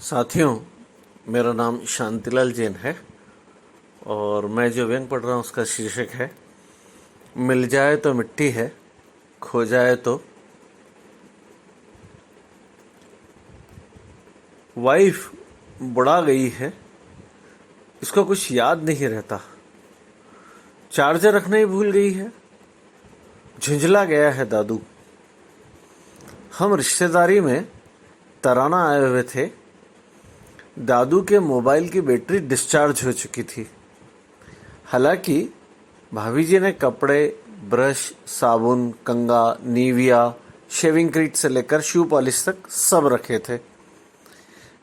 साथियों, मेरा नाम शांतिलाल जैन है और मैं जो व्यंग पढ़ रहा हूँ उसका शीर्षक है मिल जाए तो मिट्टी है, खो जाए तो। वाइफ बुढ़ा गई है, इसको कुछ याद नहीं रहता। चार्जर रखना ही भूल गई है, झुंझला गया है दादू। हम रिश्तेदारी में तराना आए हुए थे। दादू के मोबाइल की बैटरी डिस्चार्ज हो चुकी थी। हालांकि भाभी जी ने कपड़े, ब्रश, साबुन, कंघा, निविया, शेविंग क्रीट से लेकर शू पॉलिश तक सब रखे थे।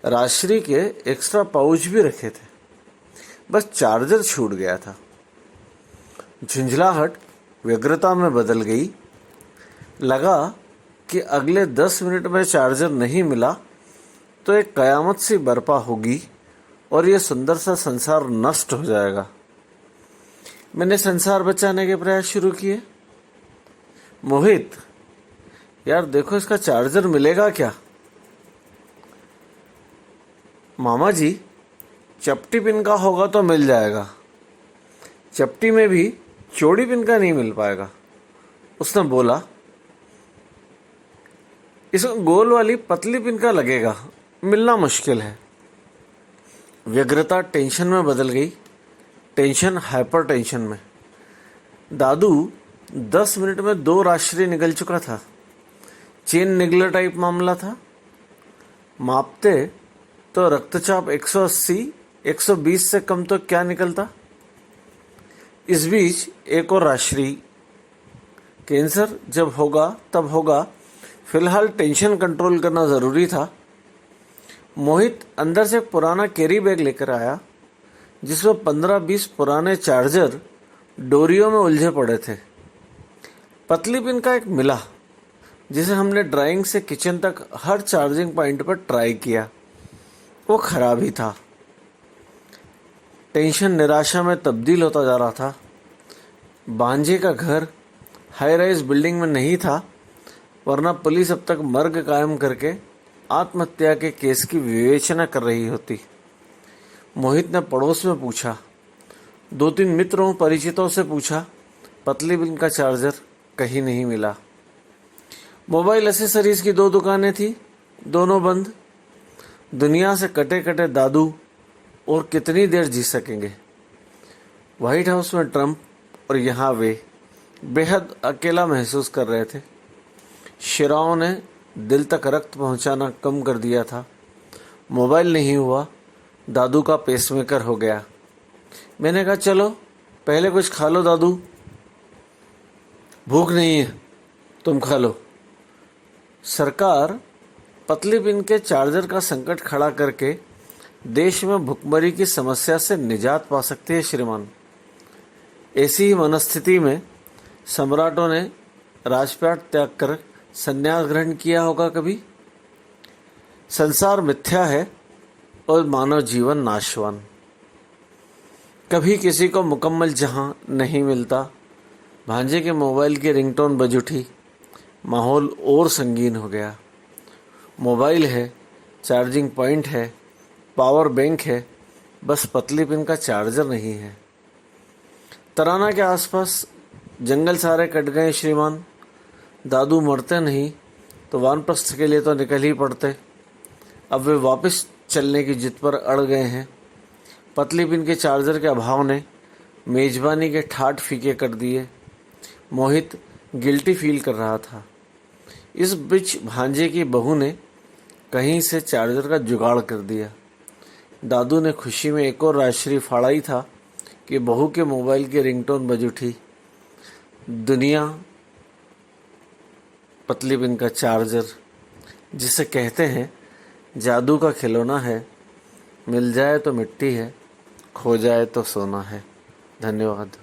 राजश्री के एक्स्ट्रा पाउच भी रखे थे, बस चार्जर छूट गया था। झुंझलाहट व्यग्रता में बदल गई। लगा कि अगले 10 मिनट में चार्जर नहीं मिला तो एक कयामत सी बर्पा होगी और ये सुंदर सा संसार नष्ट हो जाएगा। मैंने संसार बचाने के प्रयास शुरू किए। मोहित, यार देखो इसका चार्जर मिलेगा क्या? मामा जी, चपटी पिन का होगा तो मिल जाएगा। चपटी में भी चौड़ी पिन का नहीं मिल पाएगा, उसने बोला। इसको गोल वाली पतली पिन का लगेगा, मिलना मुश्किल है। व्यग्रता टेंशन में बदल गई, टेंशन हाइपर टेंशन में। दादू 10 मिनट में 2 राशि निकल चुका था। चेन निगलर टाइप मामला था। मापते तो रक्तचाप 180, 120 से कम तो क्या निकलता। इस बीच एक और राशि, कैंसर जब होगा तब होगा, फिलहाल टेंशन कंट्रोल करना जरूरी था। मोहित अंदर से एक पुराना कैरी बैग लेकर आया जिसमें 15-20 पुराने चार्जर डोरियों में उलझे पड़े थे। पतली पिन का एक मिला जिसे हमने ड्राइंग से किचन तक हर चार्जिंग पॉइंट पर ट्राई किया, वो खराब ही था। टेंशन निराशा में तब्दील होता जा रहा था। भांजे का घर हाई राइज बिल्डिंग में नहीं था, वरना पुलिस अब तक मर्ग कायम करके आत्महत्या के केस की विवेचना कर रही होती। मोहित ने पड़ोस में पूछा, 2-3 मित्रों परिचितों से पूछा, पतली पिन का चार्जर कहीं नहीं मिला। मोबाइल एसेसरीज की 2 दुकानें थी, दोनों बंद। दुनिया से कटे कटे दादू और कितनी देर जी सकेंगे। व्हाइट हाउस में ट्रंप और यहाँ वे बेहद अकेला महसूस कर रहे थे। शिराओं ने दिल तक रक्त पहुंचाना कम कर दिया था। मोबाइल नहीं हुआ, दादू का पेसमेकर हो गया। मैंने कहा, चलो पहले कुछ खा लो दादू। भूख नहीं है, तुम खा लो। सरकार पतली पिन के चार्जर का संकट खड़ा करके देश में भुखमरी की समस्या से निजात पा सकती है श्रीमान। ऐसी ही मनस्थिति में सम्राटों ने राजपाट त्याग कर संन्यास ग्रहण किया होगा कभी। संसार मिथ्या है और मानव जीवन नाशवान। कभी किसी को मुकम्मल जहां नहीं मिलता। भांजे के मोबाइल की रिंगटोन बज उठी, माहौल और संगीन हो गया। मोबाइल है, चार्जिंग पॉइंट है, पावर बैंक है, बस पतली पिन का चार्जर नहीं है। तराना के आसपास जंगल सारे कट गए श्रीमान। दादू मरते नहीं तो वानप्रस्थ के लिए तो निकल ही पड़ते। अब वे वापस चलने की जिद पर अड़ गए हैं। पतली पिन के चार्जर के अभाव ने मेजबानी के ठाठ फीके कर दिए। मोहित गिल्टी फील कर रहा था। इस बीच भांजे की बहू ने कहीं से चार्जर का जुगाड़ कर दिया। दादू ने खुशी में एक और राशि फाड़ा ही था कि बहू के मोबाइल की रिंगटोन बज उठी। दुनिया पतली पिन का चार्जर, जिसे कहते हैं जादू का खिलौना है। मिल जाए तो मिट्टी है, खो जाए तो सोना है। धन्यवाद।